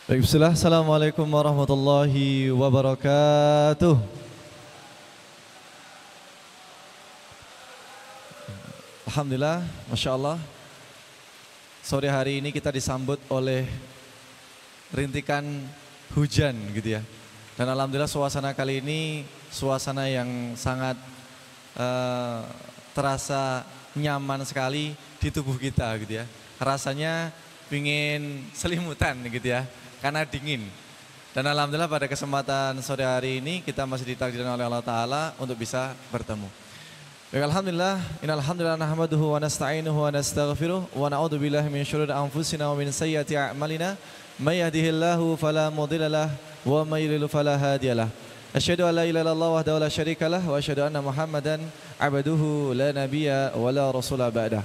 Baik, bismillah. Assalamualaikum warahmatullahi wabarakatuh. Alhamdulillah, Masya Allah. Sore hari ini kita disambut oleh rintikan hujan gitu ya. Dan Alhamdulillah suasana kali ini suasana yang sangat terasa nyaman sekali di tubuh kita gitu ya. Rasanya pingin selimutan gitu ya, karena dingin. Dan Alhamdulillah pada kesempatan sore hari ini kita masih ditakdirkan oleh Allah Ta'ala untuk bisa bertemu. Baik, Alhamdulillah, innalhamdulillah nahmaduhu wa nasta'inuhu wa nastaghfiruh wa na'udzu billahi min syururi anfusina wa min sayyiati a'malina may yahdihillahu fala mudhillalah wa may yudlil fala hadiyalah. Asyhadu an la ilaha illallah wahdahu la syarikalah wa asyhadu anna Muhammadan abduhu la nabiyya wa la rasula ba'dah.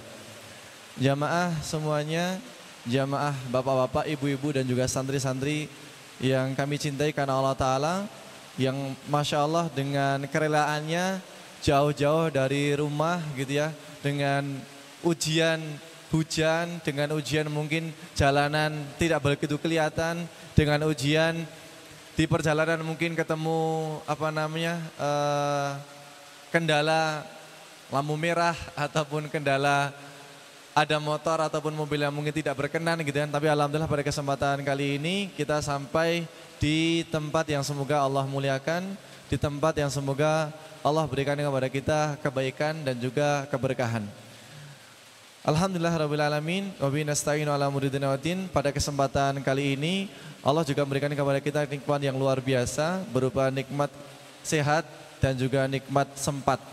Jamaah semuanya, jamaah bapak-bapak, ibu-ibu dan juga santri-santri yang kami cintai karena Allah Ta'ala, yang Masya Allah dengan kerelaannya jauh-jauh dari rumah gitu ya, dengan ujian hujan, dengan ujian mungkin jalanan tidak begitu kelihatan, dengan ujian di perjalanan mungkin ketemu kendala lampu merah ataupun kendala ada motor ataupun mobil yang mungkin tidak berkenan gitu kan. Tapi Alhamdulillah pada kesempatan kali ini kita sampai di tempat yang semoga Allah muliakan, di tempat yang semoga Allah berikan kepada kita kebaikan dan juga keberkahan. Alhamdulillah Rabbil Alamin, wa bihi nasta'inu ala umuri dunya waddin. Pada kesempatan kali ini Allah juga memberikan kepada kita nikmat yang luar biasa, berupa nikmat sehat dan juga nikmat sempat.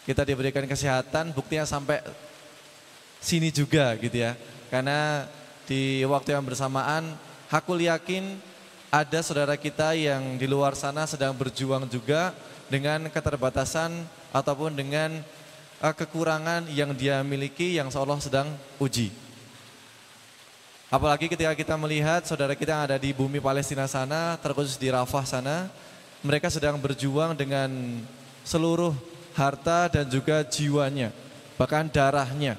Kita diberikan kesehatan, buktinya sampai sini juga gitu ya. Karena di waktu yang bersamaan aku yakin ada saudara kita yang di luar sana sedang berjuang juga dengan keterbatasan ataupun dengan kekurangan yang dia miliki yang seolah sedang uji. Apalagi ketika kita melihat saudara kita yang ada di bumi Palestina sana, terkhusus di Rafah sana, mereka sedang berjuang dengan seluruh harta dan juga jiwanya, bahkan darahnya.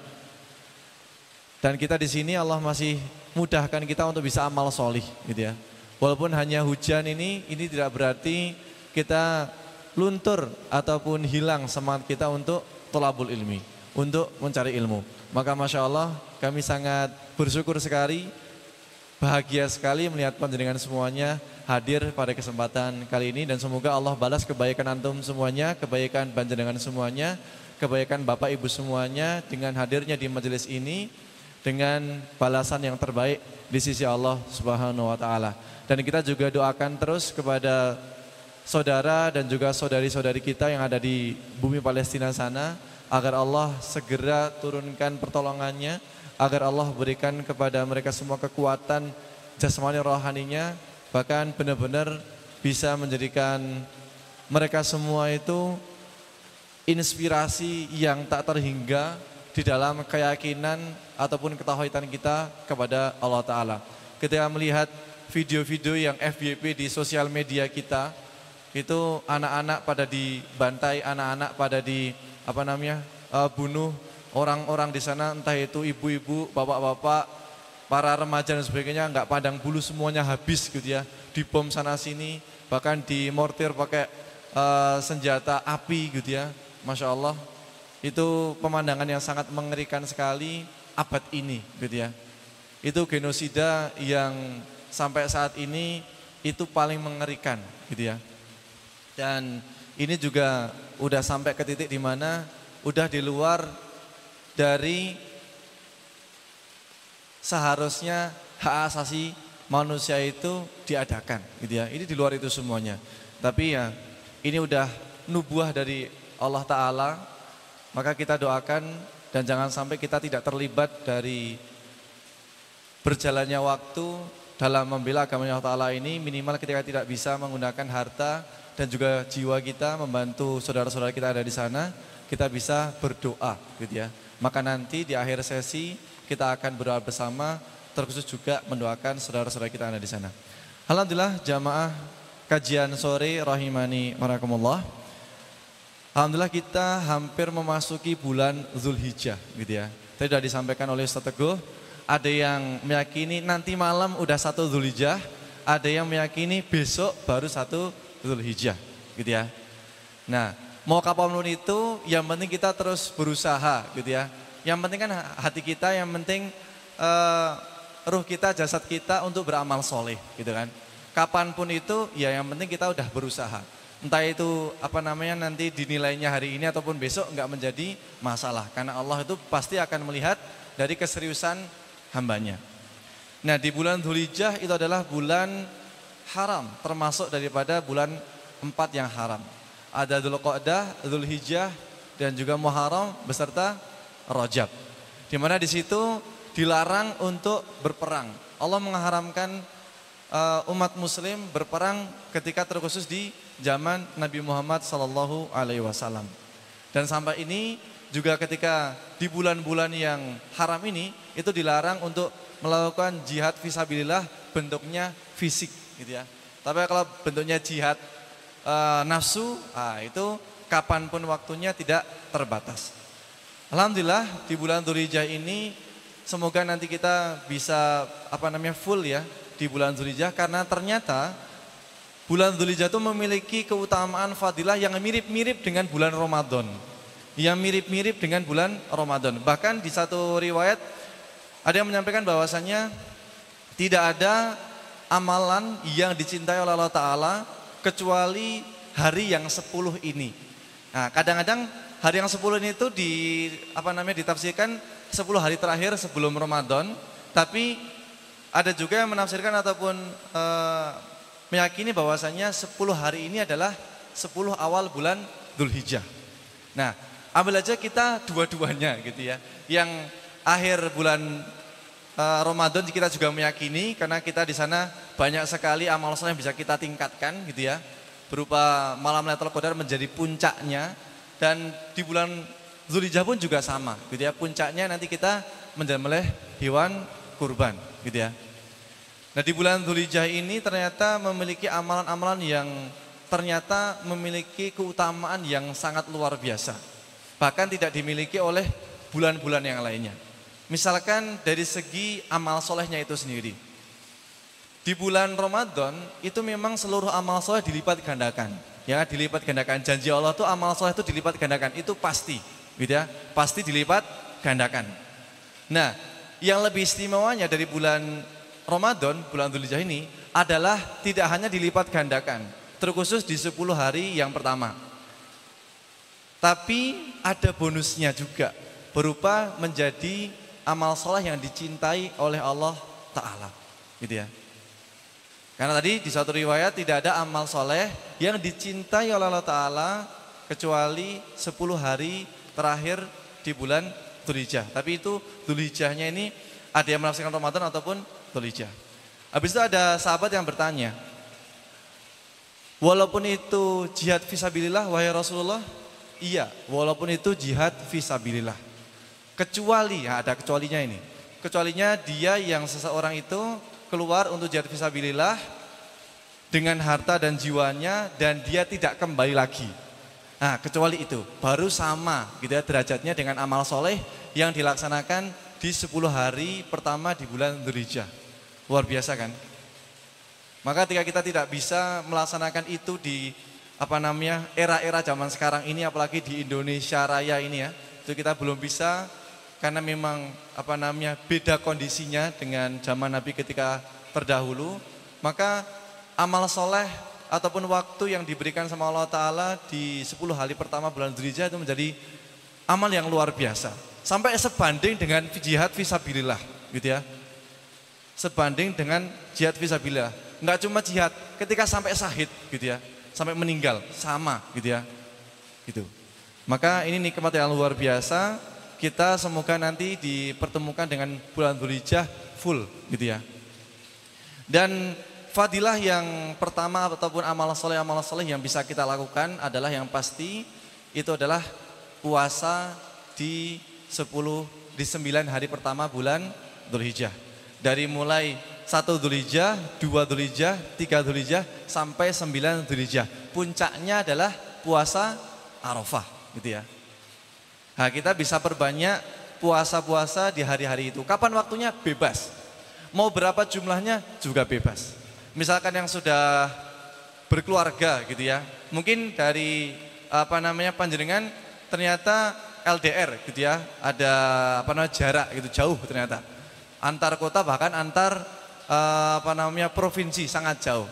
Dan kita di sini Allah masih mudahkan kita untuk bisa amal solih gitu ya. Walaupun hanya hujan ini tidak berarti kita luntur ataupun hilang semangat kita untuk thalabul ilmi, untuk mencari ilmu. Maka Masya Allah kami sangat bersyukur sekali, bahagia sekali melihat panjenengan semuanya hadir pada kesempatan kali ini. Dan semoga Allah balas kebaikan antum semuanya, kebaikan panjenengan semuanya, kebaikan bapak ibu semuanya dengan hadirnya di majelis ini, dengan balasan yang terbaik di sisi Allah Subhanahu wa Ta'ala. Dan kita juga doakan terus kepada saudara dan juga saudari-saudari kita yang ada di bumi Palestina sana, agar Allah segera turunkan pertolongannya, agar Allah berikan kepada mereka semua kekuatan jasmani rohaninya, bahkan benar-benar bisa menjadikan mereka semua itu inspirasi yang tak terhingga di dalam keyakinan ataupun ketahuitan kita kepada Allah Ta'ala. Ketika melihat video-video yang FYP di sosial media kita, itu anak-anak pada dibantai, anak-anak pada bunuh orang-orang di sana, entah itu ibu-ibu, bapak-bapak, para remaja dan sebagainya, nggak pandang bulu, semuanya habis gitu ya, dibom sana sini, bahkan dimortir pakai senjata api gitu ya. Masya Allah, itu pemandangan yang sangat mengerikan sekali abad ini gitu ya. Itu genosida yang sampai saat ini itu paling mengerikan gitu ya. Dan ini juga udah sampai ke titik di mana udah di luar dari seharusnya hak asasi manusia itu diadakan gitu ya. Ini di luar itu semuanya. Tapi ya ini udah nubuah dari Allah Ta'ala. Maka kita doakan dan jangan sampai kita tidak terlibat dari berjalannya waktu dalam membela agama Allah Ta'ala ini. Minimal ketika tidak bisa menggunakan harta dan juga jiwa kita membantu saudara-saudara kita ada di sana, kita bisa berdoa gitu ya. Maka nanti di akhir sesi kita akan berdoa bersama, terkhusus juga mendoakan saudara-saudara kita ada di sana. Alhamdulillah jamaah kajian sore rahimani warahakumullah. Alhamdulillah kita hampir memasuki bulan Zulhijjah gitu ya. Tadi sudah disampaikan oleh Ustaz Teguh, ada yang meyakini nanti malam udah 1 Dzulhijjah, ada yang meyakini besok baru 1 Dzulhijjah, gitu ya. Nah, mau kapanpun itu, yang penting kita terus berusaha, gitu ya. Yang penting kan hati kita, yang penting ruh kita, jasad kita untuk beramal soleh, gitu kan. Kapanpun itu, ya yang penting kita udah berusaha. Entah itu nanti dinilainya hari ini ataupun besok nggak menjadi masalah. Karena Allah itu pasti akan melihat dari keseriusan hambanya. Nah, di bulan Dzulhijjah itu adalah bulan haram, termasuk daripada bulan 4 yang haram. Ada Dzulqa'dah, Dzulhijjah, dan juga Muharram beserta Rajab. Di mana di situ dilarang untuk berperang. Allah mengharamkan umat muslim berperang ketika terkhusus di zaman Nabi Muhammad SAW. Dan sampai ini juga ketika di bulan-bulan yang haram ini itu dilarang untuk melakukan jihad fisabilillah bentuknya fisik, gitu ya. Tapi kalau bentuknya jihad nafsu, itu kapanpun waktunya tidak terbatas. Alhamdulillah di bulan Dzulhijjah ini semoga nanti kita bisa full ya di bulan Dzulhijjah, karena ternyata bulan Dzulhijjah itu memiliki keutamaan fadilah yang mirip-mirip dengan bulan Ramadan. Yang mirip-mirip dengan bulan Ramadan. Bahkan di satu riwayat ada yang menyampaikan bahwasannya tidak ada amalan yang dicintai oleh Allah Ta'ala kecuali hari yang 10 ini. Nah, kadang-kadang hari yang 10 ini itu ditafsirkan 10 hari terakhir sebelum Ramadan, tapi ada juga yang menafsirkan ataupun meyakini bahwasannya 10 hari ini adalah 10 awal bulan Dzulhijjah. Nah, ambil aja kita dua-duanya gitu ya. Yang akhir bulan Ramadan kita juga meyakini, karena kita di sana banyak sekali amal soleh yang bisa kita tingkatkan gitu ya. Berupa malam Lailatul Qadar menjadi puncaknya, dan di bulan Dzulhijjah pun juga sama gitu ya. Puncaknya nanti kita menyembelih hewan kurban gitu ya. Nah, di bulan Dzulhijjah ini ternyata memiliki amalan-amalan yang ternyata memiliki keutamaan yang sangat luar biasa. Bahkan tidak dimiliki oleh bulan-bulan yang lainnya. Misalkan dari segi amal solehnya itu sendiri. Di bulan Ramadan itu memang seluruh amal soleh dilipat gandakan. Ya, dilipat gandakan. Janji Allah itu amal soleh itu dilipat gandakan. Itu pasti gitu ya. Pasti dilipat gandakan. Nah, yang lebih istimewanya dari bulan Ramadan, bulan Dzulhijjah ini adalah tidak hanya dilipat gandakan, terkhusus di 10 hari yang pertama. Tapi ada bonusnya juga, berupa menjadi amal soleh yang dicintai oleh Allah Ta'ala, gitu ya. Karena tadi di suatu riwayat tidak ada amal soleh yang dicintai oleh Allah Ta'ala kecuali 10 hari terakhir di bulan Dzulhijjah. Tapi itu Dzulhijjahnya ini ada yang menafsirkan Ramadan ataupun Dzulhijjah. Habis itu ada sahabat yang bertanya, walaupun itu jihad fisabilillah wahai Rasulullah, iya, walaupun itu jihad fisabilillah. Kecuali, ada kecualinya ini. Kecualinya dia yang seseorang itu keluar untuk jihad fisabilillah dengan harta dan jiwanya dan dia tidak kembali lagi. Nah, kecuali itu baru sama gitu ya derajatnya dengan amal soleh yang dilaksanakan di 10 hari pertama di bulan Dzulhijjah. Luar biasa kan? Maka ketika kita tidak bisa melaksanakan itu di era-era zaman sekarang ini, apalagi di Indonesia Raya ini ya, itu kita belum bisa karena memang beda kondisinya dengan zaman Nabi ketika terdahulu. Maka amal soleh ataupun waktu yang diberikan sama Allah Ta'ala di 10 hari pertama bulan Dzulhijjah itu menjadi amal yang luar biasa. Sampai sebanding dengan jihad fisabilillah gitu ya. Sebanding dengan jihad fisabilillah. Enggak cuma jihad, ketika sampai syahid gitu ya. Sampai meninggal, sama gitu ya. Gitu. Maka ini nikmat yang luar biasa. Kita semoga nanti dipertemukan dengan bulan Dzulhijjah full gitu ya. Dan fadilah yang pertama ataupun amal soleh yang bisa kita lakukan adalah yang pasti itu adalah puasa di 9 hari pertama bulan Dzulhijjah. Dari mulai 1 Dzulhijjah, 2 Dzulhijjah, 3 Dzulhijjah sampai 9 Dzulhijjah. Puncaknya adalah puasa Arafah gitu ya. Nah, kita bisa perbanyak puasa-puasa di hari-hari itu. Kapan waktunya? Bebas. Mau berapa jumlahnya juga bebas. Misalkan yang sudah berkeluarga gitu ya, mungkin dari panjenengan ternyata LDR gitu ya, ada jarak gitu jauh ternyata, antar kota bahkan antar provinsi sangat jauh.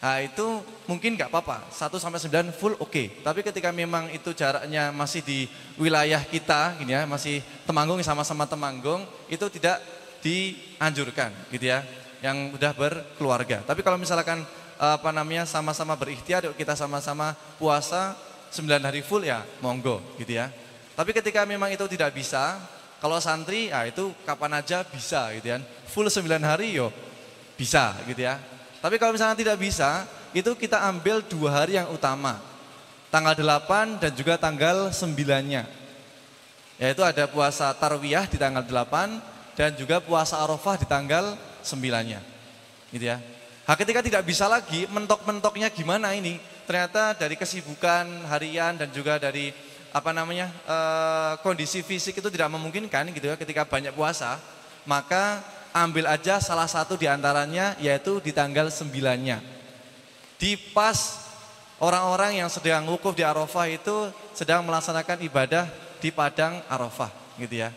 Nah itu mungkin nggak apa-apa, 1-9 full oke. Tapi ketika memang itu jaraknya masih di wilayah kita gini ya, masih Temanggung sama-sama Temanggung, itu tidak dianjurkan gitu ya, yang udah berkeluarga. Tapi kalau misalkan sama-sama berikhtiar, kita sama-sama puasa 9 hari full ya monggo gitu ya. Tapi ketika memang itu tidak bisa, kalau santri ya itu kapan aja bisa gitu ya. Full 9 hari yo bisa gitu ya. Tapi kalau misalnya tidak bisa, itu kita ambil 2 hari yang utama. Tanggal 8 dan juga tanggal 9-nya. Yaitu ada puasa Tarwiyah di tanggal 8 dan juga puasa Arafah di tanggal 9-nya. Gitu ya. Nah, ketika tidak bisa lagi, mentok-mentoknya gimana ini? Ternyata dari kesibukan harian dan juga dari kondisi fisik itu tidak memungkinkan gitu ya ketika banyak puasa, maka ambil aja salah satu di antaranya yaitu di tanggal 9-nya. Di pas orang-orang yang sedang wukuf di Arafah itu sedang melaksanakan ibadah di padang Arafah gitu ya.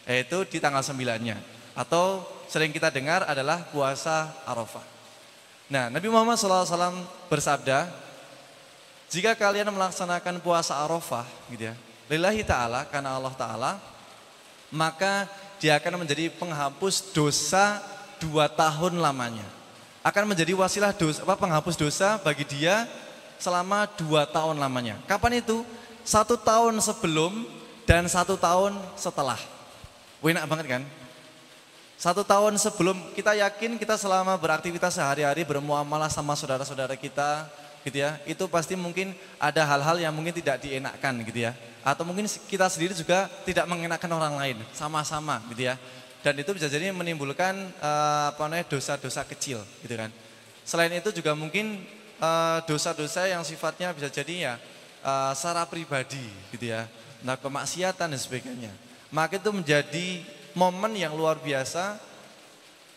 Yaitu di tanggal 9-nya. Atau sering kita dengar adalah puasa Arafah. Nah, Nabi Muhammad SAW bersabda, jika kalian melaksanakan puasa Arafah gitu ya, lillahi ta'ala, karena Allah Ta'ala, maka dia akan menjadi penghapus dosa 2 tahun lamanya. Akan menjadi wasilah penghapus dosa bagi dia selama 2 tahun lamanya. Kapan itu? 1 tahun sebelum dan 1 tahun setelah. Enak banget kan? 1 tahun sebelum, kita yakin kita selama beraktivitas sehari-hari bermuamalah sama saudara-saudara kita gitu ya, itu pasti mungkin ada hal-hal yang mungkin tidak dienakkan gitu ya. Atau mungkin kita sendiri juga tidak mengenakan orang lain, sama-sama gitu ya. Dan itu bisa jadi menimbulkan dosa-dosa kecil gitu kan. Selain itu juga mungkin dosa-dosa yang sifatnya bisa jadi ya secara pribadi gitu ya. Nah, kemaksiatan dan sebagainya. Maka itu menjadi momen yang luar biasa,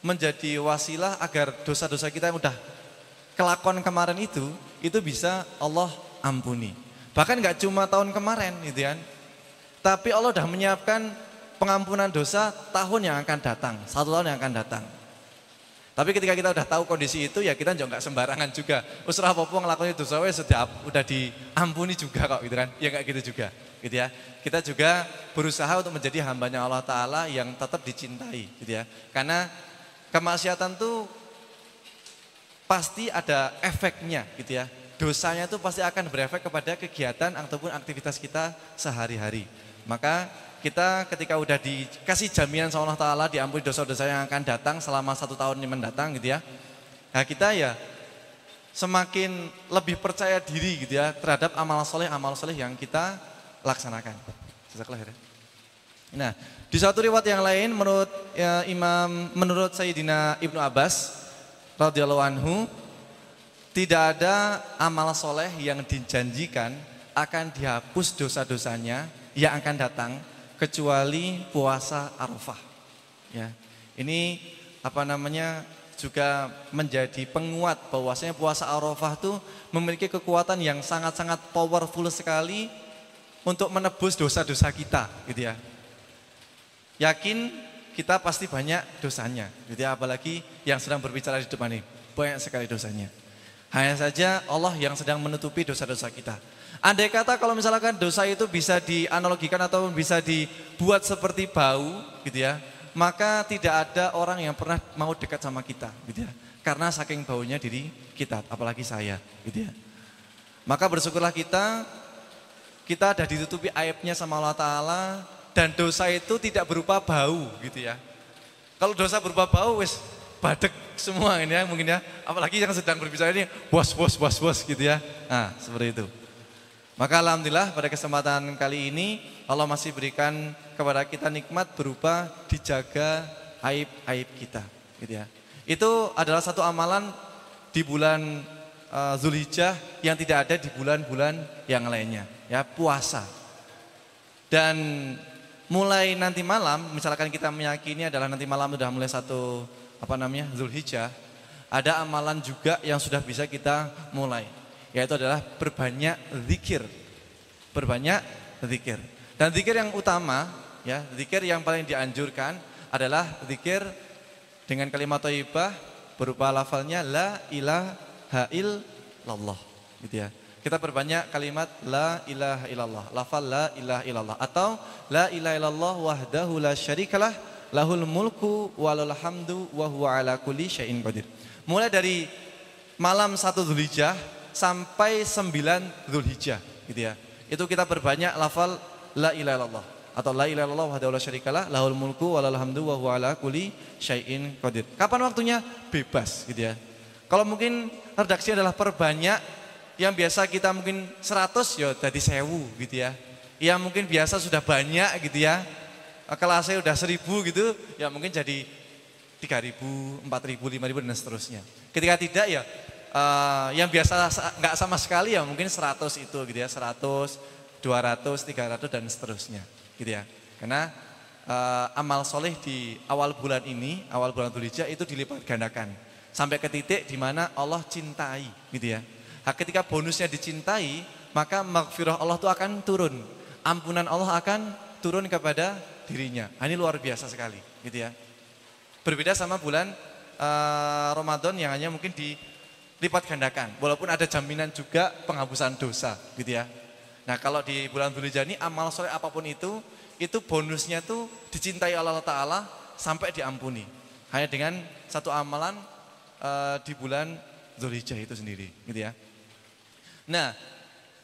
menjadi wasilah agar dosa-dosa kita yang udah kelakon kemarin itu bisa Allah ampuni. Bahkan gak cuma tahun kemarin gitu kan, tapi Allah udah menyiapkan pengampunan dosa tahun yang akan datang, 1 tahun yang akan datang. Tapi ketika kita udah tahu kondisi itu ya kita juga gak sembarangan juga. Usrah apa-apa ngelakuin dosa udah diampuni juga kok gitu kan. Ya gak gitu juga gitu ya. Kita juga berusaha untuk menjadi hambanya Allah Ta'ala yang tetap dicintai gitu ya. Karena kemaksiatan tuh pasti ada efeknya gitu ya. Dosanya itu pasti akan berefek kepada kegiatan ataupun aktivitas kita sehari-hari. Maka kita ketika udah dikasih jaminan sama Allah Ta'ala diampuni dosa-dosa yang akan datang selama 1 tahun ini mendatang gitu ya. Nah kita ya semakin lebih percaya diri gitu ya terhadap amal soleh yang kita laksanakan. Nah di satu riwayat yang lain menurut Sayyidina Ibnu Abbas radhiyallahu anhu, tidak ada amal soleh yang dijanjikan akan dihapus dosa-dosanya yang akan datang kecuali puasa Arafah. Ya, ini juga menjadi penguat bahwasanya puasa Arafah itu memiliki kekuatan yang sangat-sangat powerful sekali untuk menebus dosa-dosa kita, gitu ya. Yakin kita pasti banyak dosanya, gitu ya, apalagi yang sedang berbicara di depan ini, banyak sekali dosanya. Hanya saja Allah yang sedang menutupi dosa-dosa kita. Andai kata kalau misalkan dosa itu bisa dianalogikan atau bisa dibuat seperti bau gitu ya, maka tidak ada orang yang pernah mau dekat sama kita gitu ya. Karena saking baunya diri kita, apalagi saya gitu ya. Maka bersyukurlah kita ada ditutupi aibnya sama Allah Ta'ala, dan dosa itu tidak berupa bau gitu ya. Kalau dosa berupa bau wis badek semua ini ya mungkin ya, apalagi yang sedang berbicara ini bos gitu ya. Nah seperti itu. Maka alhamdulillah pada kesempatan kali ini Allah masih berikan kepada kita nikmat berupa dijaga aib-aib kita gitu ya. Itu adalah satu amalan di bulan Zulhijjah yang tidak ada di bulan-bulan yang lainnya ya, puasa. Dan mulai nanti malam, misalkan kita meyakini adalah nanti malam sudah mulai Zulhijjah, ada amalan juga yang sudah bisa kita mulai, yaitu adalah berbanyak zikir. Berbanyak zikir. Dan zikir yang utama, ya, zikir yang paling dianjurkan adalah zikir dengan kalimat thayyibah berupa lafalnya la ilaha illallah, gitu ya. Kita perbanyak kalimat la ilaha illallah, lafal la ilaha illallah, atau la ilaha illallah wahdahu la syarikalah lahul mulku walul hamdu wa huwa ala kulli syai'in qadir. Mulai dari malam 1 Dzulhijjah sampai 9 Dzulhijjah, gitu ya. Itu kita perbanyak lafal la ilaha illallah atau la ilaha illallah wahdahu la syarikalah lahul mulku walul hamdu wa huwa ala kulli syai'in qadir. Kapan waktunya? Bebas, gitu ya. Kalau mungkin redaksi adalah perbanyak, yang biasa kita mungkin 100 ya jadi 1000, gitu ya. Yang mungkin biasa sudah banyak, gitu ya, kelasnya udah 1000 gitu, ya mungkin jadi 3000, 4000, 5000 dan seterusnya. Ketika tidak ya yang biasa nggak sama sekali ya mungkin 100 itu, gitu ya, 100, 200, 300 dan seterusnya, gitu ya. Karena amal soleh di awal bulan ini, awal bulan Dzulhijjah itu dilipat gandakan sampai ke titik di mana Allah cintai, gitu ya. Ketika bonusnya dicintai, maka maghfirah Allah itu akan turun, ampunan Allah akan turun kepada dirinya. Ini luar biasa sekali, gitu ya. Berbeda sama bulan Ramadan yang hanya mungkin dilipat gandakan, walaupun ada jaminan juga penghapusan dosa, gitu ya. Nah, kalau di bulan Dzulhijjah ini amal soleh apapun itu bonusnya tuh dicintai Allah Ta'ala sampai diampuni. Hanya dengan satu amalan di bulan Dzulhijjah itu sendiri, gitu ya. Nah,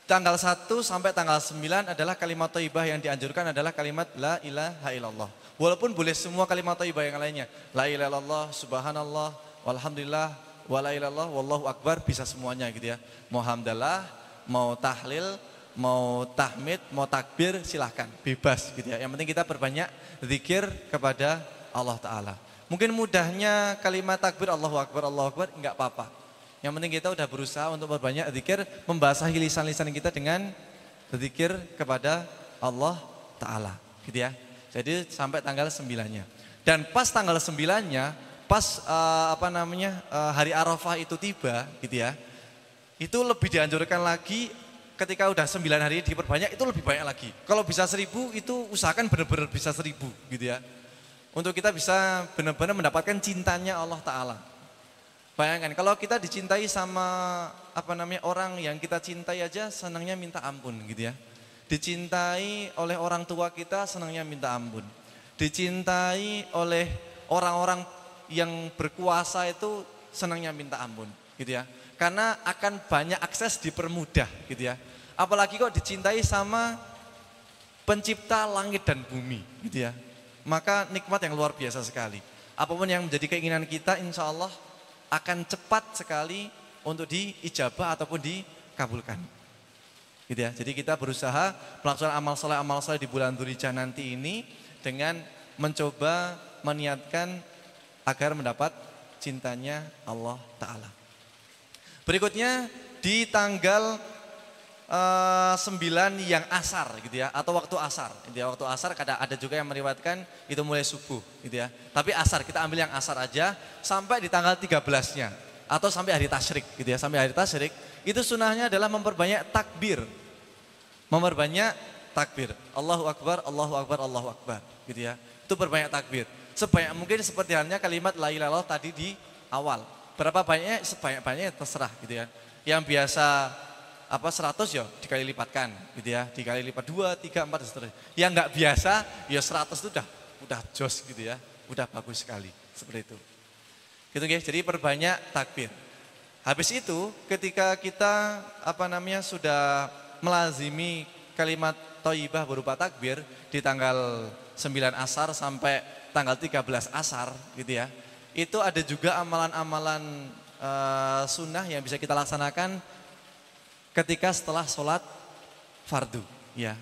tanggal 1 sampai tanggal 9 adalah kalimat thayyibah yang dianjurkan adalah kalimat la ilaha illallah. Walaupun boleh semua kalimat thayyibah yang lainnya. La ilaha illallah, subhanallah, walhamdulillah, wala ilaha illallah, wallahu akbar, bisa semuanya, gitu ya. Mau hamdalah, mau tahlil, mau tahmid, mau takbir, silahkan, bebas, gitu ya. Yang penting kita perbanyak zikir kepada Allah Ta'ala. Mungkin mudahnya kalimat takbir Allahu akbar, enggak apa-apa. Yang penting kita udah berusaha untuk berbanyak zikir, membasahi lisan-lisan kita dengan zikir kepada Allah Ta'ala, gitu ya. Jadi sampai tanggal 9-nya. Dan pas tanggal 9-nya, pas hari Arafah itu tiba, gitu ya. Itu lebih dianjurkan lagi ketika udah 9 hari diperbanyak, itu lebih banyak lagi. Kalau bisa 1000 itu usahakan benar-benar bisa 1000, gitu ya. Untuk kita bisa benar-benar mendapatkan cintanya Allah Ta'ala. Bayangkan kalau kita dicintai sama orang yang kita cintai aja senangnya minta ampun, gitu ya. Dicintai oleh orang tua kita senangnya minta ampun. Dicintai oleh orang-orang yang berkuasa itu senangnya minta ampun, gitu ya. Karena akan banyak akses dipermudah, gitu ya. Apalagi kok dicintai sama pencipta langit dan bumi, gitu ya. Maka nikmat yang luar biasa sekali. Apapun yang menjadi keinginan kita, insya Allah akan cepat sekali untuk diijabah ataupun dikabulkan, gitu ya. Jadi kita berusaha melaksanakan amal soleh di bulan Dzulhijjah nanti ini dengan mencoba meniatkan agar mendapat cintanya Allah Ta'ala. Berikutnya di tanggal 9 yang asar, gitu ya, atau waktu asar, gitu ya. Waktu asar ada juga yang meriwayatkan itu mulai subuh, gitu ya. Tapi asar, kita ambil yang asar aja sampai di tanggal 13-nya atau sampai hari tasyrik, gitu ya. Sampai hari tasyrik itu sunahnya adalah memperbanyak takbir. Memperbanyak takbir. Allahu akbar, Allahu akbar, Allahu akbar, gitu ya. Itu perbanyak takbir. Sebanyak mungkin seperti halnya kalimat la ilaha illallah tadi di awal. Berapa banyaknya? Sebanyak-banyaknya terserah, gitu ya. Yang biasa 100 ya dikali lipatkan, gitu ya, dikali lipat 2, 3, 4 dan seterusnya. Yang enggak biasa ya 100 itu udah jos, gitu ya, udah bagus sekali, seperti itu. Gitu guys, jadi perbanyak takbir. Habis itu ketika kita sudah melazimi kalimat thayyibah berupa takbir di tanggal 9 asar sampai tanggal 13 asar, gitu ya. Itu ada juga amalan-amalan sunnah yang bisa kita laksanakan ketika setelah sholat fardu, ya.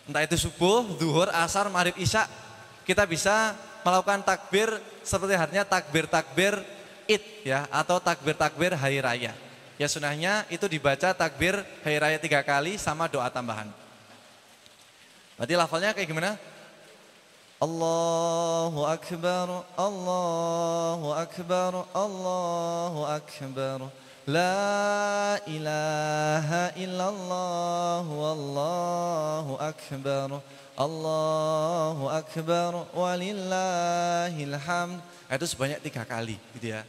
Entah itu subuh, zuhur, asar, maghrib, isya, kita bisa melakukan takbir seperti halnya takbir-takbir Id, ya, atau takbir-takbir hari raya. Ya sunahnya itu dibaca takbir hari raya 3 kali sama doa tambahan. Berarti lafalnya kayak gimana? Allahu Akbar, Allahu Akbar, Allahu Akbar. La ilaha illallah, wallahu akbar. Allahu Akbar, walillahil hamd. Itu sebanyak 3 kali gitu ya.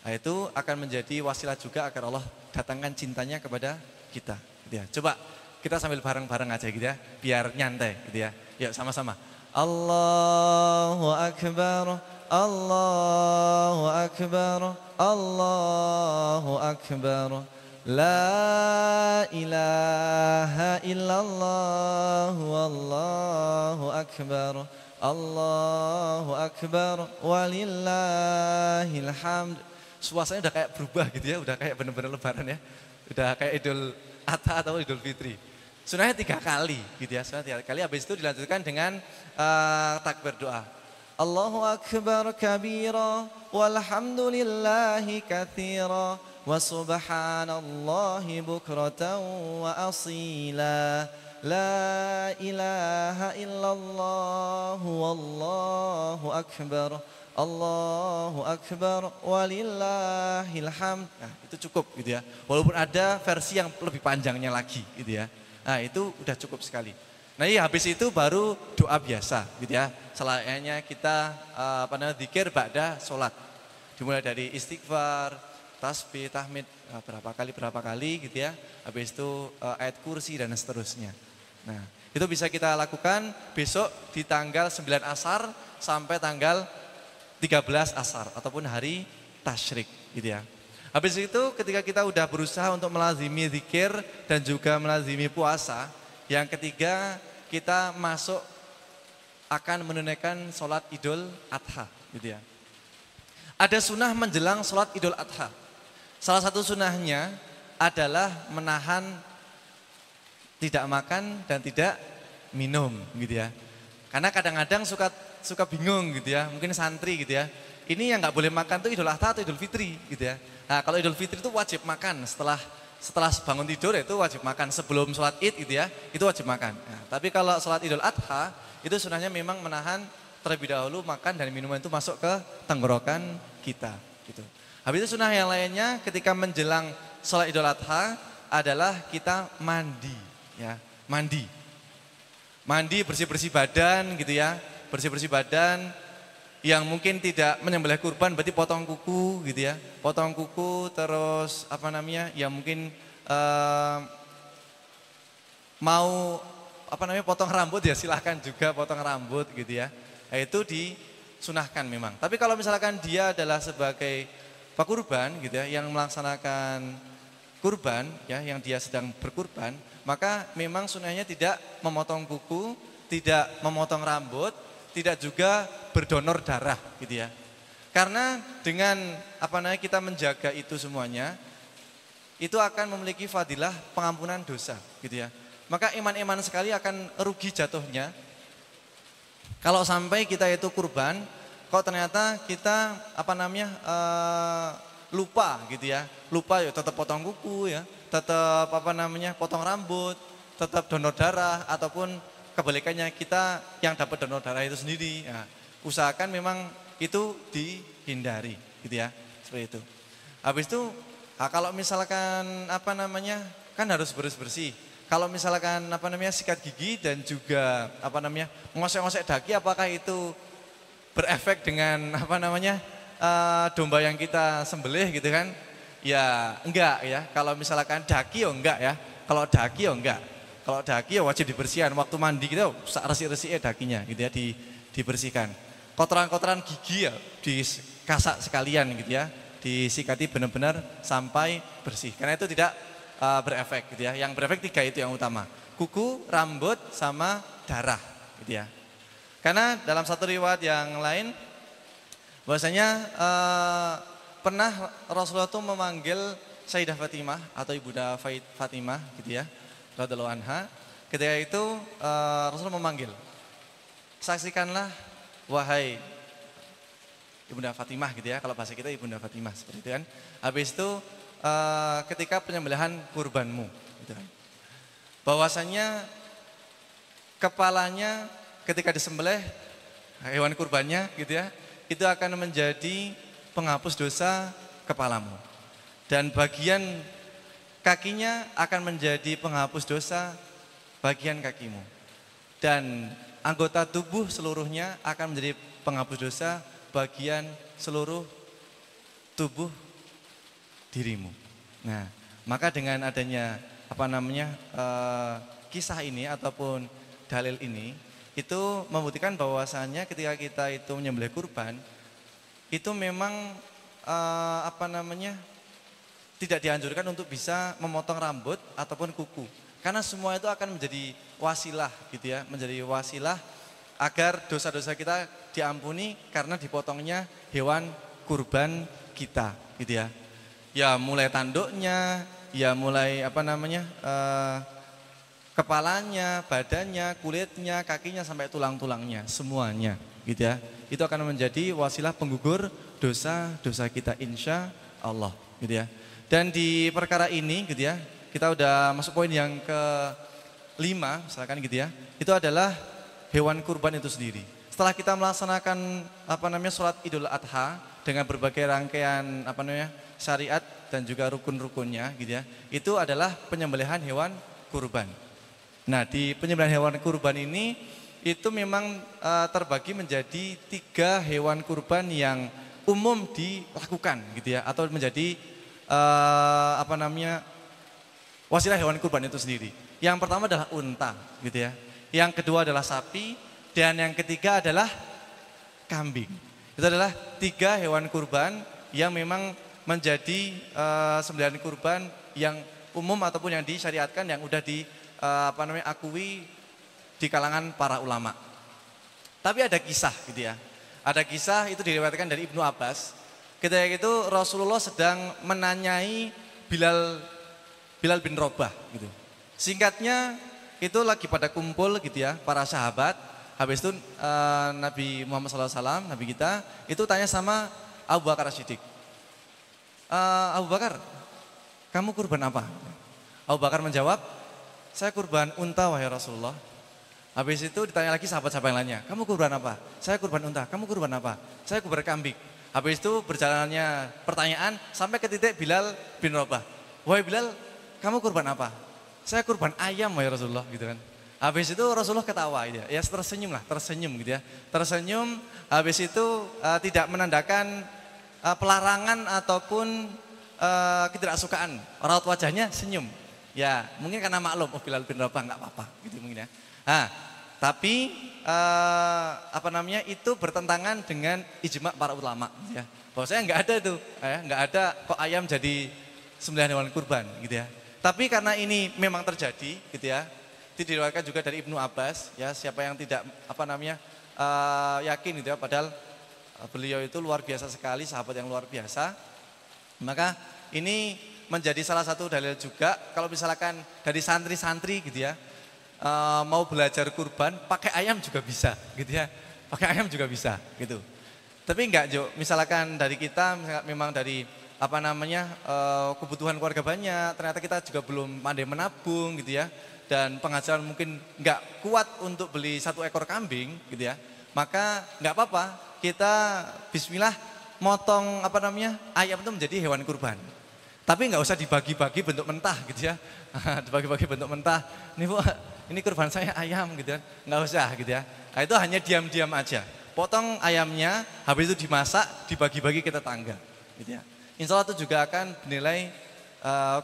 Nah, itu akan menjadi wasilah juga agar Allah datangkan cintanya kepada kita gitu ya. Coba kita sambil bareng-bareng aja gitu ya, biar nyantai gitu ya. Yuk sama-sama. Allahu Akbar, Allahu Akbar, Allahu Akbar. La ilaha illallah, wallahu akbar. Allahu Akbar, walillahil hamd. Suasananya udah kayak berubah gitu ya, udah kayak bener-bener lebaran ya. Udah kayak Idul Adha atau Idul Fitri. Sunahnya 3 kali gitu ya, sunahnya 3 kali. Habis itu dilanjutkan dengan takbir doa. Allahu Akbar kabira, walhamdulillahi katsira, wa subhanallahi bukratan wa asila. La ilaha illallah, wallahu akbar. Allahu Akbar, walillahil hamd. Nah, itu cukup gitu ya. Walaupun ada versi yang lebih panjangnya lagi gitu ya. Nah, itu udah cukup sekali. Nah, iya habis itu baru doa biasa gitu ya. Selayaknya kita zikir ba'da sholat. Dimulai dari istighfar, tasbih, tahmid berapa kali gitu ya. Habis itu ayat kursi dan seterusnya. Nah, itu bisa kita lakukan besok di tanggal 9 Ashar sampai tanggal 13 Ashar ataupun hari tasyrik gitu ya. Habis itu ketika kita udah berusaha untuk melazimi zikir dan juga melazimi puasa, yang ketiga kita masuk akan menunaikan sholat Idul Adha gitu ya. Ada sunnah menjelang sholat Idul Adha. Salah satu sunnahnya adalah menahan tidak makan dan tidak minum gitu ya. Karena kadang-kadang suka bingung gitu ya, mungkin santri gitu ya. Ini yang nggak boleh makan tuh Idul Adha atau Idul Fitri gitu ya. Nah, kalau Idul Fitri itu wajib makan setelah bangun tidur itu wajib makan, sebelum sholat Id gitu ya, itu wajib makan. Nah, tapi kalau sholat Idul Adha itu sunahnya memang menahan terlebih dahulu makan dan minuman itu masuk ke tenggorokan kita gitu. Habis itu sunnah yang lainnya ketika menjelang sholat Idul Adha adalah kita mandi ya, mandi bersih-bersih badan gitu ya, bersih-bersih badan. Yang mungkin tidak menyembelih kurban berarti potong kuku gitu ya, potong kuku terus yang mungkin mau potong rambut ya silahkan juga potong rambut gitu ya. Nah, itu disunahkan memang. Tapi kalau misalkan dia adalah sebagai pekurban gitu ya, yang melaksanakan kurban ya, yang dia sedang berkurban, maka memang sunahnya tidak memotong kuku, tidak memotong rambut, tidak juga berdonor darah gitu ya. Karena dengan kita menjaga itu semuanya, itu akan memiliki fadilah pengampunan dosa gitu ya. Maka iman-iman sekali akan rugi jatuhnya kalau sampai kita itu kurban, kok ternyata kita lupa gitu ya. Lupa ya tetap potong kuku ya, tetap potong rambut, tetap donor darah ataupun kebalikannya kita yang dapat donor darah itu sendiri. Nah, usahakan memang itu dihindari gitu ya, seperti itu. Habis itu kalau misalkan kan harus bersih-bersih. Kalau misalkan sikat gigi dan juga ngosek-ngosek daki, apakah itu berefek dengan domba yang kita sembelih gitu kan? Ya enggak ya. Kalau misalkan daki enggak ya. Kalau daki enggak. Kalau daki ya wajib dibersihkan. Waktu mandi kita resik-resik dakinya gitu ya, dibersihkan. Kotoran-kotoran gigi ya dikasak sekalian gitu ya. Disikati benar-benar sampai bersih. Karena itu tidak berefek gitu ya. Yang berefek 3 itu yang utama. Kuku, rambut, sama darah gitu ya. Karena dalam satu riwayat yang lain bahwasanya pernah Rasulullah itu memanggil Sayyidah Fatimah atau Ibunda Fatimah gitu ya, radhiyallahu anha. Ketika itu Rasulullah memanggil, saksikanlah wahai Ibunda Fatimah gitu ya, kalau bahasa kita Ibunda Fatimah seperti itu kan. Habis itu ketika penyembelihan kurbanmu gitu kan, bahwasanya kepalanya ketika disembelih hewan kurbannya gitu ya, itu akan menjadi penghapus dosa kepalamu. Dan bagian kakinya akan menjadi penghapus dosa bagian kakimu. Dan anggota tubuh seluruhnya akan menjadi penghapus dosa bagian seluruh tubuh dirimu. Nah, maka dengan adanya kisah ini ataupun dalil ini, itu membuktikan bahwasannya ketika kita itu menyembelih kurban, itu memang tidak dianjurkan untuk bisa memotong rambut ataupun kuku. Karena semua itu akan menjadi wasilah gitu ya, menjadi wasilah agar dosa-dosa kita diampuni karena dipotongnya hewan kurban kita gitu ya. Ya mulai tanduknya, ya mulai kepalanya, badannya, kulitnya, kakinya sampai tulang-tulangnya, semuanya gitu ya. Itu akan menjadi wasilah penggugur dosa-dosa kita insya Allah gitu ya. Dan di perkara ini gitu ya, kita udah masuk poin yang ke-5 misalkan gitu ya. Itu adalah hewan kurban itu sendiri. Setelah kita melaksanakan sholat Idul Adha dengan berbagai rangkaian syariat dan juga rukun-rukunnya gitu ya. Itu adalah penyembelihan hewan kurban. Nah, di penyembelihan hewan kurban ini itu memang terbagi menjadi 3 hewan kurban yang umum dilakukan gitu ya, atau menjadi wasilah hewan kurban itu sendiri. Yang pertama adalah unta gitu ya. Yang kedua adalah sapi dan yang ketiga adalah kambing. Itu adalah 3 hewan kurban yang memang menjadi sembelihan kurban yang umum ataupun yang disyariatkan, yang udah akui di kalangan para ulama. Tapi ada kisah gitu ya. Ada kisah itu diriwayatkan dari Ibnu Abbas. Ketika itu Rasulullah sedang menanyai Bilal bin Rabah gitu. Singkatnya itu lagi pada kumpul gitu ya para sahabat. Habis itu Nabi Muhammad SAW, Nabi kita itu tanya sama Abu Bakar As-Siddiq. Abu Bakar, kamu kurban apa? Abu Bakar menjawab, saya kurban unta wahai Rasulullah. Habis itu ditanya lagi sahabat-sahabat yang lainnya, kamu kurban apa? Saya kurban unta. Kamu kurban apa? Saya kurban kambing. Habis itu berjalannya pertanyaan sampai ke titik Bilal bin Rabah. Wahai Bilal, kamu kurban apa? Saya kurban ayam wahai Rasulullah gitu kan. Habis itu Rasulullah ketawa gitu ya, tersenyum gitu ya. Tersenyum, habis itu tidak menandakan pelarangan ataupun ketidaksukaan. Raut wajahnya senyum. Ya, mungkin karena maklum, Bilal bin Rabah enggak apa-apa gitu mungkin ya. Nah, tapi itu bertentangan dengan ijma para ulama gitu ya. Bahwasanya enggak ada itu, enggak ada kok ayam jadi sembelihan hewan kurban gitu ya. Tapi karena ini memang terjadi gitu ya. Itu diriwayatkan juga dari Ibnu Abbas ya, siapa yang tidak yakin gitu ya, padahal beliau itu luar biasa sekali, sahabat yang luar biasa. Maka ini menjadi salah satu dalil juga kalau misalkan dari santri-santri gitu ya, mau belajar kurban pakai ayam juga bisa gitu ya. Pakai ayam juga bisa gitu. Tapi enggak Jo, misalkan dari kita memang dari kebutuhan keluarga banyak, ternyata kita juga belum pandai menabung gitu ya. Dan penghasilan mungkin enggak kuat untuk beli 1 ekor kambing gitu ya. Maka enggak apa-apa, kita bismillah motong ayam itu menjadi hewan kurban. Tapi enggak usah dibagi-bagi bentuk mentah gitu ya. Dibagi-bagi bentuk mentah. Ini Bu, ini kurban saya ayam gitu kan. Enggak usah gitu ya. Nah, itu hanya diam-diam aja. Potong ayamnya, habis itu dimasak, dibagi-bagi ke tetangga gitu ya. Insya Allah itu juga akan bernilai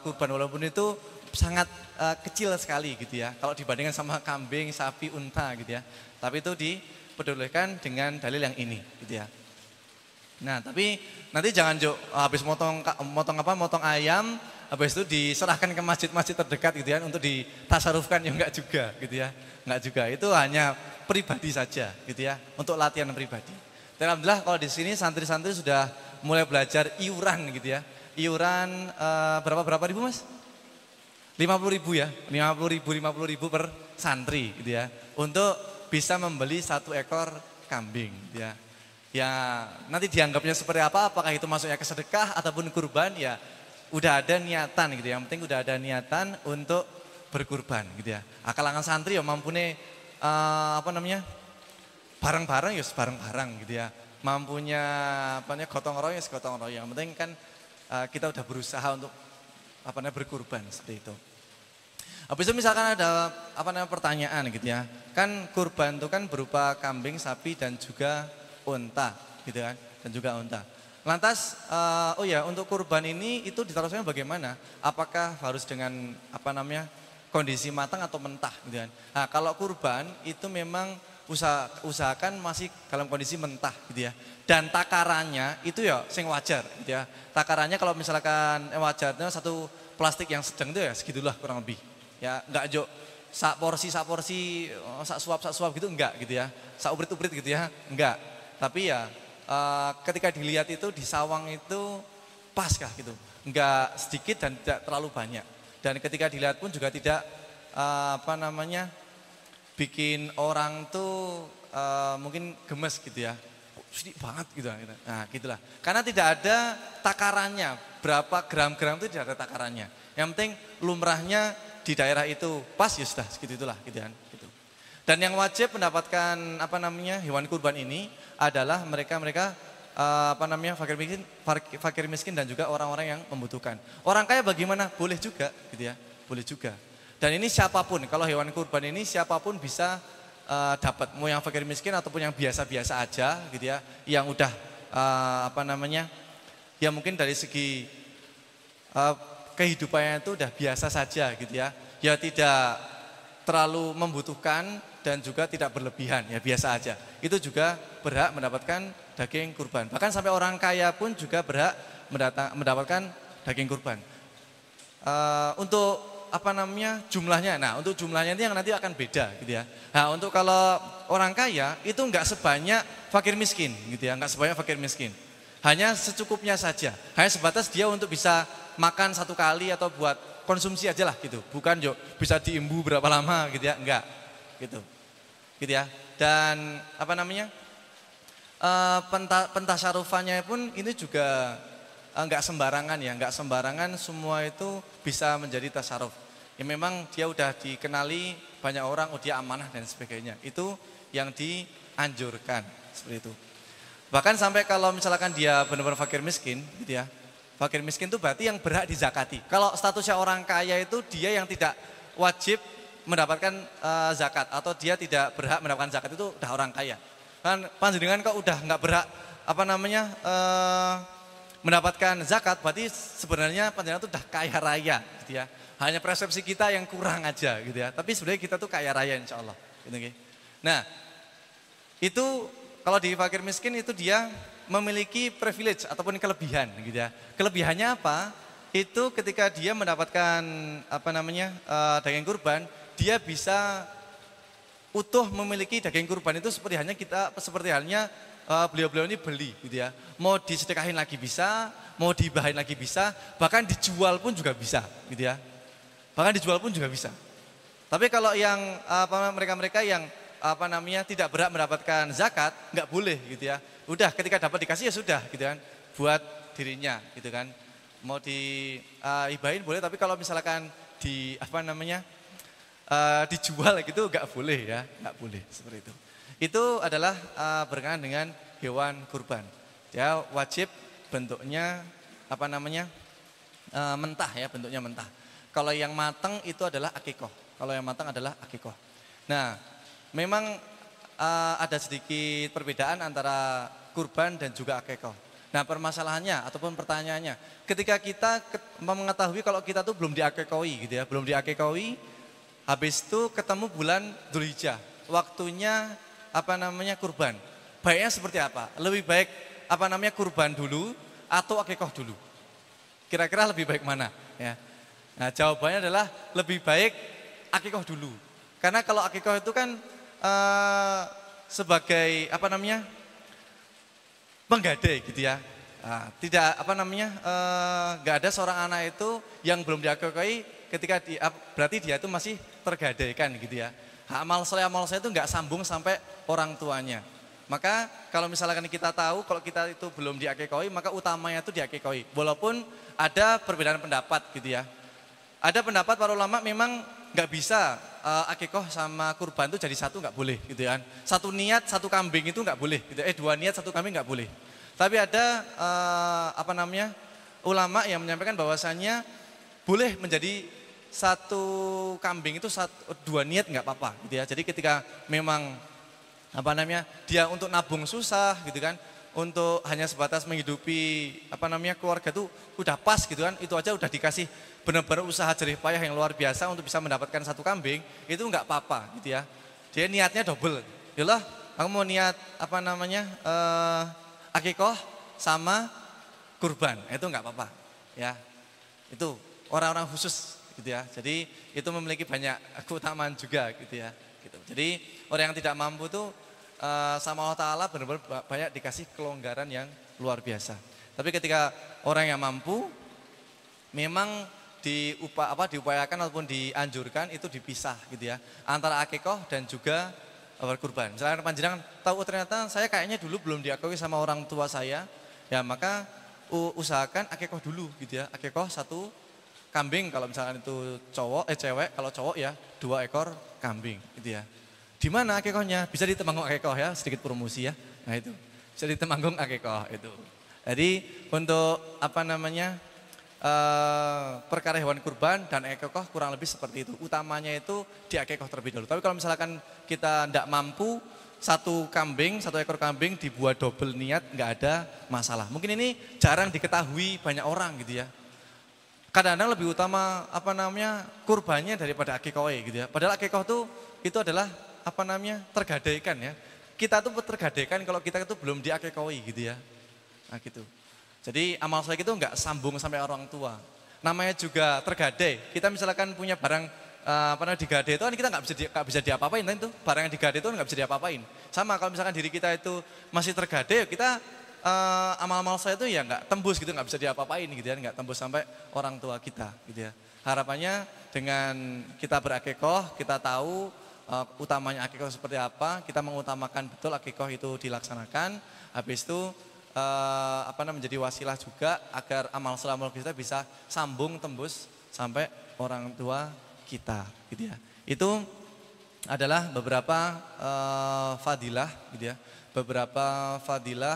kurban, walaupun itu sangat kecil sekali gitu ya. Kalau dibandingkan sama kambing, sapi, unta gitu ya. Tapi itu dipedulikan dengan dalil yang ini gitu ya. Nah, tapi nanti jangan habis motong ayam, habis itu diserahkan ke masjid-masjid terdekat gitu ya untuk ditasarufkan, ya enggak juga gitu ya. Enggak juga. Itu hanya pribadi saja gitu ya, untuk latihan pribadi. Dan alhamdulillah kalau di sini santri-santri sudah mulai belajar iuran gitu ya. Iuran berapa ribu Mas? 50.000 ya. 50.000 per santri gitu ya. Untuk bisa membeli 1 ekor kambing gitu ya. Ya nanti dianggapnya seperti apa, apakah itu masuknya ke sedekah ataupun kurban, ya udah ada niatan gitu ya. Yang penting udah ada niatan untuk berkurban gitu ya. Kalangan santri ya mampune bareng-bareng ya bareng-bareng gitu ya. Mampunya gotong royong ya gotong royong. Yang penting kan kita udah berusaha untuk berkurban seperti itu. Habis itu misalkan ada pertanyaan gitu ya. Kan kurban itu kan berupa kambing, sapi dan juga unta gitu kan. Dan juga unta. Lantas untuk kurban ini itu ditaruhnya bagaimana? Apakah harus dengan kondisi matang atau mentah gitu kan. Nah, kalau kurban itu memang usahakan masih dalam kondisi mentah gitu ya. Dan takarannya itu ya sing wajar gitu ya. Takarannya kalau misalkan wajarnya satu plastik yang sedang itu ya segitulah kurang lebih. Ya enggak jo sak porsi sak suap gitu enggak gitu ya. Sak ubrit-ubrit gitu ya, enggak. Tapi ya ketika dilihat itu di sawang itu pas kah gitu. Enggak sedikit dan tidak terlalu banyak. Dan ketika dilihat pun juga tidak bikin orang tuh mungkin gemes gitu ya. Sedikit banget gitu. Nah, gitulah. Karena tidak ada takarannya, berapa gram-gram itu tidak ada takarannya. Yang penting lumrahnya di daerah itu pas ya sudah segitu itulah gitu kan gitu. Dan yang wajib mendapatkan hewan kurban ini adalah mereka fakir miskin dan juga orang-orang yang membutuhkan. Orang kaya bagaimana? Boleh juga gitu ya, boleh juga. Dan ini siapapun, kalau hewan kurban ini siapapun bisa dapat, mau yang fakir miskin ataupun yang biasa-biasa aja gitu ya, yang udah ya mungkin dari segi kehidupannya itu udah biasa saja gitu ya. Ya tidak terlalu membutuhkan dan juga tidak berlebihan, ya biasa aja. Itu juga berhak mendapatkan daging kurban. Bahkan sampai orang kaya pun juga berhak mendapatkan daging kurban. Untuk jumlahnya, nah untuk jumlahnya ini yang nanti akan beda gitu ya. Nah untuk kalau orang kaya itu enggak sebanyak fakir miskin gitu ya, enggak sebanyak fakir miskin. Hanya secukupnya saja, hanya sebatas dia untuk bisa makan satu kali atau buat konsumsi aja lah gitu. Bukan bisa diimbu berapa lama gitu ya, enggak gitu. Gitu ya. Dan pentasarufannya pun ini juga enggak sembarangan ya, enggak sembarangan semua itu bisa menjadi tasaruf. Ya memang dia udah dikenali banyak orang, dia amanah dan sebagainya. Itu yang dianjurkan seperti itu. Bahkan sampai kalau misalkan dia benar-benar fakir miskin gitu ya. Fakir miskin itu berarti yang berhak dizakati. Kalau statusnya orang kaya itu dia yang tidak wajib mendapatkan zakat atau dia tidak berhak mendapatkan zakat itu udah orang kaya. Kan panjenengan kok udah nggak berhak mendapatkan zakat, berarti sebenarnya panjenengan itu udah kaya raya gitu ya. Hanya persepsi kita yang kurang aja gitu ya. Tapi sebenarnya kita tuh kaya raya insya Allah. Gitu, nah itu kalau di fakir miskin itu dia memiliki privilege ataupun kelebihan gitu ya. Kelebihannya apa? Itu ketika dia mendapatkan daging kurban, dia bisa utuh memiliki daging kurban itu seperti halnya beliau-beliau ini beli gitu ya. Mau disedekahin lagi bisa, mau dibahain lagi bisa, bahkan dijual pun juga bisa gitu ya. Bahkan dijual pun juga bisa. Tapi kalau yang mereka-mereka yang tidak berhak mendapatkan zakat, nggak boleh gitu ya. Udah ketika dapat dikasih ya sudah gitu kan, buat dirinya gitu kan. Mau diibahin boleh, tapi kalau misalkan dijual gitu nggak boleh ya, nggak boleh seperti itu. Itu adalah berkenaan dengan hewan kurban. Ya wajib bentuknya mentah ya, bentuknya mentah. Kalau yang matang itu adalah akikoh. Kalau yang matang adalah akikoh. Nah, memang ada sedikit perbedaan antara kurban dan juga akikoh. Nah permasalahannya ataupun pertanyaannya, ketika kita mengetahui kalau kita tuh belum diakekoi gitu ya, belum diakekoi, habis itu ketemu bulan Dzulhijjah, waktunya kurban. Baiknya seperti apa? Lebih baik kurban dulu atau akikoh dulu? Kira-kira lebih baik mana? Ya. Nah jawabannya adalah lebih baik akikoh dulu. Karena kalau akikoh itu kan sebagai penggadai gitu ya. Nah, tidak nggak ada seorang anak itu yang belum diakekoi ketika berarti dia itu masih tergadaikan gitu ya. Amal soleh itu nggak sambung sampai orang tuanya. Maka kalau misalkan kita tahu kalau kita itu belum diakekoi, maka utamanya itu diakekoi. Walaupun ada perbedaan pendapat gitu ya. Ada pendapat para ulama memang nggak bisa akikoh sama kurban itu jadi satu nggak boleh gitu kan. Satu niat satu kambing itu nggak boleh gitu. Dua niat satu kambing nggak boleh. Tapi ada ulama yang menyampaikan bahwasannya boleh menjadi satu kambing itu dua niat nggak apa-apa gitu ya. Jadi ketika memang dia untuk nabung susah gitu kan, untuk hanya sebatas menghidupi keluarga itu udah pas gitu kan, itu aja udah dikasih benar-benar usaha jerih payah yang luar biasa untuk bisa mendapatkan satu kambing, itu nggak apa-apa gitu ya. Dia niatnya double. Yalah, aku mau niat akikoh sama kurban, itu nggak apa-apa ya. Itu orang-orang khusus gitu ya. Jadi itu memiliki banyak keutamaan juga gitu ya. Gitu. Jadi orang yang tidak mampu tuh sama Allah Ta'ala benar-benar banyak dikasih kelonggaran yang luar biasa. Tapi ketika orang yang mampu memang diupayakan ataupun dianjurkan itu dipisah gitu ya. Antara akikoh dan juga kurban. Misalnya panjenengan tahu ternyata saya kayaknya dulu belum diakui sama orang tua saya, ya maka usahakan akikoh dulu gitu ya. Akikoh satu kambing kalau misalkan itu cewek, kalau cowok ya 2 ekor kambing gitu ya. Di mana akikohnya? Bisa di Temanggung Akikoh ya, sedikit promosi ya. Nah itu, bisa di Temanggung Akikoh itu. Jadi untuk perkara hewan kurban dan akikoh kurang lebih seperti itu. Utamanya itu di akikoh terlebih dahulu. Tapi kalau misalkan kita tidak mampu, satu ekor kambing dibuat double niat, nggak ada masalah. Mungkin ini jarang diketahui banyak orang gitu ya. Kadang-kadang lebih utama kurbannya daripada akikoh gitu ya. Padahal akikoh itu adalah tergadaikan ya. Kita tuh tergadaikan kalau kita itu belum diakikohi gitu ya. Nah gitu. Jadi amal soleh itu enggak sambung sampai orang tua. Namanya juga tergadai. Kita misalkan punya barang digadai itu kan kita nggak bisa diapa-apain kan itu. Barang yang digadai itu nggak bisa diapa-apain. Sama kalau misalkan diri kita itu masih tergadai, kita amal-amal soleh itu ya nggak tembus gitu, nggak bisa diapa-apain gitu ya, nggak tembus sampai orang tua kita gitu ya. Harapannya dengan kita berakikoh, kita tahu utamanya akikoh seperti apa, kita mengutamakan betul akikoh itu dilaksanakan, habis itu menjadi wasilah juga agar amal soleh kita bisa sambung tembus sampai orang tua kita gitu ya. Itu adalah beberapa fadilah gitu ya, beberapa fadilah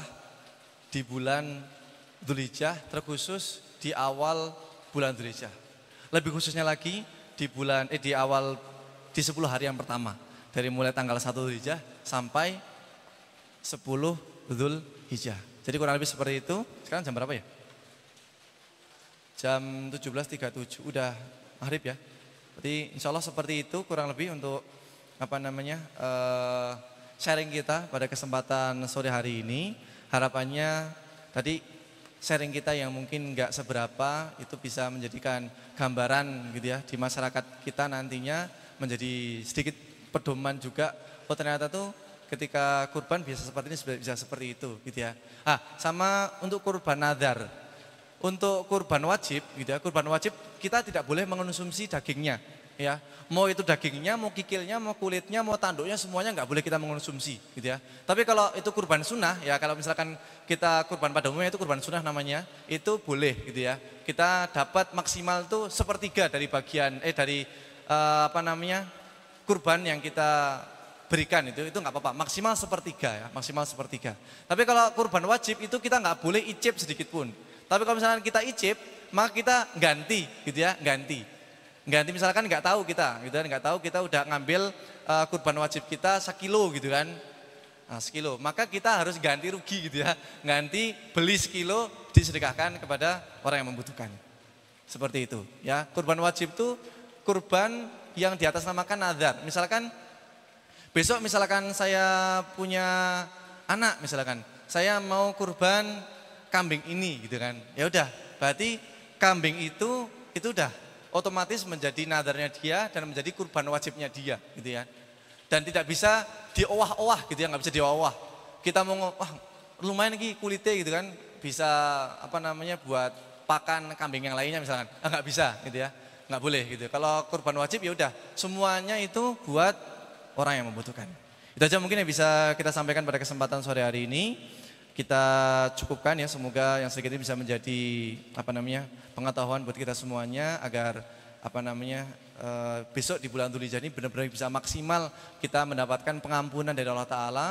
di bulan Dzulhijjah, terkhusus di awal bulan Dzulhijjah. Lebih khususnya lagi di 10 hari yang pertama, dari mulai tanggal 1 Dzulhijjah sampai 10 Dzulhijjah. Jadi kurang lebih seperti itu. Sekarang jam berapa ya? Jam 17.37, udah maghrib ya. Berarti insya Allah seperti itu kurang lebih untuk sharing kita pada kesempatan sore hari ini. Harapannya tadi sharing kita yang mungkin nggak seberapa itu bisa menjadikan gambaran gitu ya di masyarakat kita nantinya, menjadi sedikit pedoman juga. Oh ternyata tuh ketika kurban bisa seperti ini, bisa seperti itu gitu ya. Sama untuk kurban nadar. Untuk kurban wajib gitu ya, kurban wajib kita tidak boleh mengonsumsi dagingnya ya. Mau itu dagingnya, mau kikilnya, mau kulitnya, mau tanduknya, semuanya nggak boleh kita mengonsumsi gitu ya. Tapi kalau itu kurban sunnah ya, kalau misalkan kita kurban pada umumnya itu kurban sunnah namanya, itu boleh gitu ya. Kita dapat maksimal tuh 1/3 dari bagian kurban yang kita berikan itu nggak apa-apa, maksimal 1/3 ya, maksimal 1/3. Tapi kalau kurban wajib itu kita nggak boleh icip sedikit pun. Tapi kalau misalkan kita icip, maka kita ganti gitu ya, ganti misalkan nggak tahu kita udah ngambil kurban wajib kita 1 kilo gitu kan, 1 kilo, maka kita harus ganti rugi gitu ya, beli 1 kilo disedekahkan kepada orang yang membutuhkan. Seperti itu ya. Kurban wajib itu kurban yang di atas namakan nazar. Misalkan besok saya punya anak, misalkan saya mau kurban kambing ini gitu kan. Ya udah, berarti kambing itu udah otomatis menjadi nadarnya dia dan menjadi kurban wajibnya dia gitu ya. Dan tidak bisa diolah-olah gitu ya, nggak bisa diolah. Kita mau lumayan lagi kulitnya gitu kan, bisa buat pakan kambing yang lainnya misalkan. Nggak bisa gitu ya, nggak boleh gitu. Kalau kurban wajib ya udah semuanya itu buat orang yang membutuhkan. Itu aja mungkin yang bisa kita sampaikan pada kesempatan sore hari ini. Kita cukupkan ya, semoga yang sedikit ini bisa menjadi pengetahuan buat kita semuanya, agar besok di bulan Dzulhijjah ini benar-benar bisa maksimal kita mendapatkan pengampunan dari Allah Ta'ala.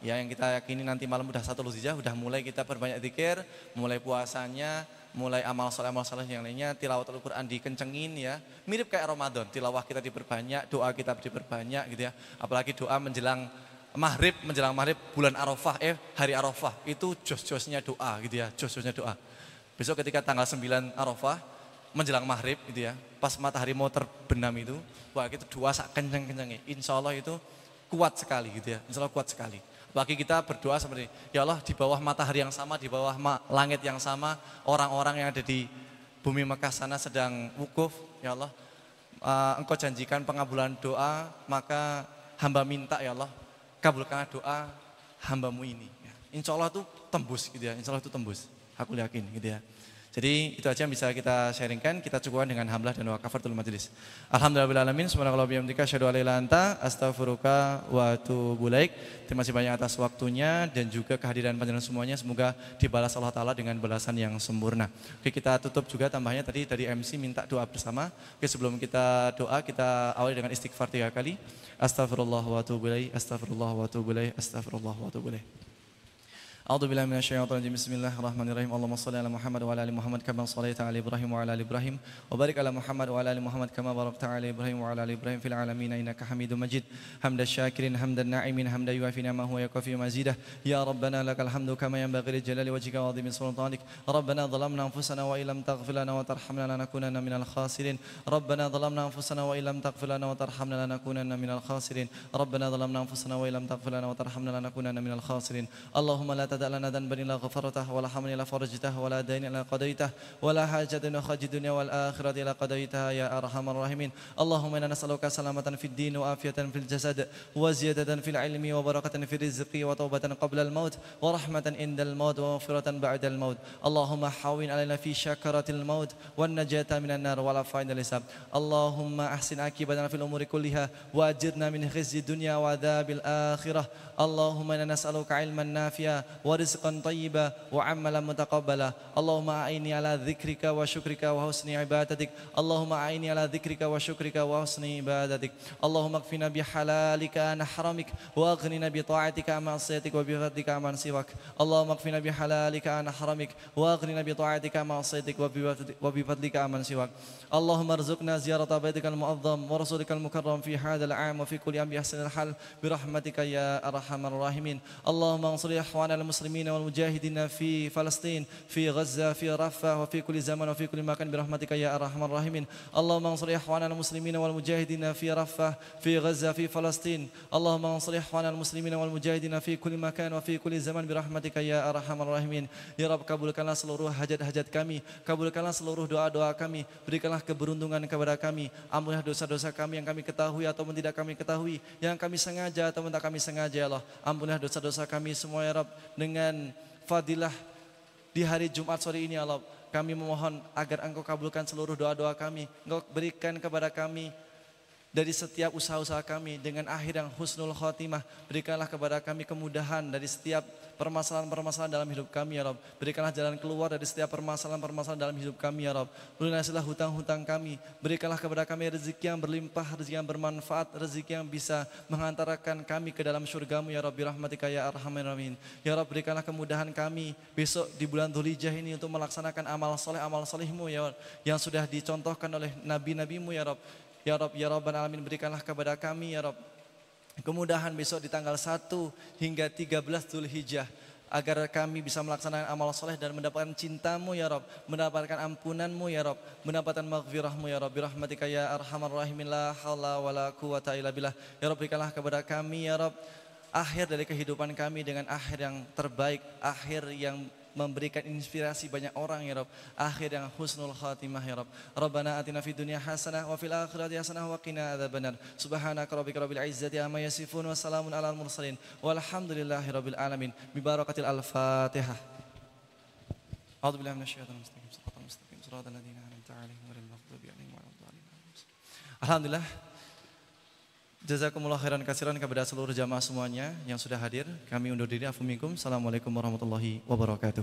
Ya, yang kita yakini nanti malam udah 1 Dzulhijjah, udah mulai kita perbanyak zikir, mulai puasanya, mulai amal soleh yang lainnya, tilawah Al-Quran dikencengin ya. Mirip kayak Ramadan, tilawah kita diperbanyak, doa kita diperbanyak gitu ya. Apalagi doa menjelang maghrib bulan Arafah, hari Arafah, itu jos-josnya doa gitu ya, jos-josnya doa. Besok ketika tanggal 9 Arafah, menjelang maghrib gitu ya, pas matahari mau terbenam itu, wah itu doa sak kenceng-kencengnya. Insya Allah itu kuat sekali gitu ya, insya Allah kuat sekali. Bagi kita berdoa seperti, ya Allah di bawah matahari yang sama, di bawah langit yang sama, orang-orang yang ada di bumi Mekah sana sedang wukuf, ya Allah, Engkau janjikan pengabulan doa, maka hamba minta ya Allah, kabulkanlah doa hambamu ini. Insya Allah itu tembus gitu ya, insya Allah itu tembus, aku yakin gitu ya. Jadi itu aja yang bisa kita sharingkan, kita cukupkan dengan hamdalah dan wa kafaratul majelis. Alhamdulillahirabbil alamin, subhanakallahumma wa bihamdika asyhadu an la ilaha illa anta astaghfiruka wa atubu ilaik. Terima kasih banyak atas waktunya dan juga kehadiran panjenengan semuanya, semoga dibalas Allah Taala dengan balasan yang sempurna. Oke, kita tutup juga tambahnya tadi dari MC minta doa bersama. Oke, sebelum kita doa kita awali dengan istighfar 3 kali. Astaghfirullah wa atubu ilaik, astaghfirullah wa atubu ilaik, astaghfirullah wa atubu ilaik. A'udzubillahi minasyaitonir rajim. Bismillahirrahmanirrahim. Allahumma shalli ala Muhammad wa ala ali Muhammad kama shallaita ala Ibrahim wa ala ali Ibrahim wa barik ala Muhammad wa ala ali Muhammad kama barakta ala Ibrahim wa ala ali Ibrahim fil alamin innaka Hamidum Majid. Hamdan syakirin hamdan na'imin hamdan yuafi ni'amahu wa yakafi mazidah. Ya Rabbana lakal hamdu kama yanbaghi li jalali wajhika wa 'azimi sultanik. Rabbana dhalamna anfusana wa illam taghfir lana wa tarhamna lanakunanna minal khasirin. Rabbana dhalamna anfusana wa illam taghfir lana wa tarhamna lanakunanna minal khasirin. Rabbana dhalamna anfusana wa illam taghfir lana wa tarhamna lanakunanna minal khasirin. Allahumma la تدع لنا ذنبا إلا غفرته ولا حملا إلا فرجته ولا دين إلا قضيته ولا حاجة خرج الدنيا والآخرة إلا قضيتها يا أرحم الراحمين. اللهم إنا نسألك سلامة في الدين وعافية في الجسد وزيادة في العلم وبركة في الرزق وتوبة قبل الموت ورحمة عند الموت ومغفرة بعد الموت. اللهم حاول علينا في شكرة الموت والنجاة من النار والعفو عند الحساب. اللهم أحسن عاقبتنا في الأمور كلها وأجرنا من خزي الدنيا وعذاب الآخرة. اللهم إنا نسألك علما نافعا ورزقا طيبا وعملا متقبلا. اللهم أعيني على ذكرك وشكرك وحسن عبادتك. اللهم أعيني على ذكرك وشكرك وحسن عبادتك. اللهم اكفنا بحلالك عن حرامك واغننا بطاعتك عن معصيتك وبفضلك عن سواك. اللهم اكفنا بحلالك عن حرامك واغننا بطاعتك عن معصيتك وبفضلك عن سواك. اللهم ارزقنا زيارة بيتك المعظم ورسولك المكرم في هذا العام وفي كل يوم بأحسن الحال برحمتك يا أرحم الراحمين. اللهم انصر إخواننا المسلمين والمجاهدين في فلسطين في غزة في رفح وفي كل زمان وفي كل مكان برحمتك يا أرحم الراحمين. اللهم انصر إخواننا المسلمين والمجاهدين في رفح في غزة في فلسطين. اللهم انصر إخواننا المسلمين والمجاهدين في كل مكان وفي كل زمان برحمتك يا أرحم الراحمين. Ya Rabb, kabulkanlah seluruh hajat-hajat kami, kabulkanlah seluruh doa-doa kami, berikanlah keberuntungan kepada kami, ampunilah dosa-dosa kami yang kami ketahui ataupun tidak kami ketahui, yang kami sengaja ataupun tak kami sengaja ya Allah. Ampunilah dosa-dosa kami semua ya Rabb, dengan fadilah di hari Jumat sore ini ya Allah. Kami memohon agar Engkau kabulkan seluruh doa-doa kami, Engkau berikan kepada kami dari setiap usaha-usaha kami dengan akhir yang husnul khotimah. Berikanlah kepada kami kemudahan dari setiap permasalahan-permasalahan dalam hidup kami ya Rabb. Berikanlah jalan keluar dari setiap permasalahan-permasalahan dalam hidup kami ya Rabb. Lunasilah hutang-hutang kami. Berikanlah kepada kami rezeki yang berlimpah, rezeki yang bermanfaat, rezeki yang bisa menghantarkan kami ke dalam surgamu ya Rabb. Birahmatika ya arhamar rahimin. Ya Rabb, berikanlah kemudahan kami besok di bulan Dzulhijjah ini untuk melaksanakan amal solehmu ya Rabb, yang sudah dicontohkan oleh nabi-nabimu ya Rabb. Ya Rabb, ya Rabbal Alamin, berikanlah kepada kami ya Rabb kemudahan besok di tanggal 1 hingga 13 Dzulhijjah, agar kami bisa melaksanakan amal soleh dan mendapatkan cintamu ya Rabb, mendapatkan ampunanmu ya Rabb, mendapatkan maghfirahmu ya Rabb. Birahmatika ya arhamar rahimin, la haula wala quwata illa billah. Ya Rabb, berikanlah kepada kami ya Rabb akhir dari kehidupan kami dengan akhir yang terbaik, akhir yang memberikan inspirasi banyak orang ya Rabb, akhir yang husnul khatimah ya Rabb. Rabbana atina fid dunya hasanah wa fil akhirati hasanah wa qina adzabannar. Subhanaka rabbika rabbil izzati amma yasifun wa salamun alal mursalin walhamdulillahi rabbil alamin. Bi barakatil al-Fatihah. A'udzu billahi minasyaitonir rajim. Shiratal mustaqim shiratal ladzina an'amta 'alaihim ghairil maghdubi 'alaihim waladdallin. Alhamdulillah. Jazakumullah khairan katsiran kepada seluruh jamaah semuanya yang sudah hadir. Kami undur diri. Assalamualaikum warahmatullahi wabarakatuh.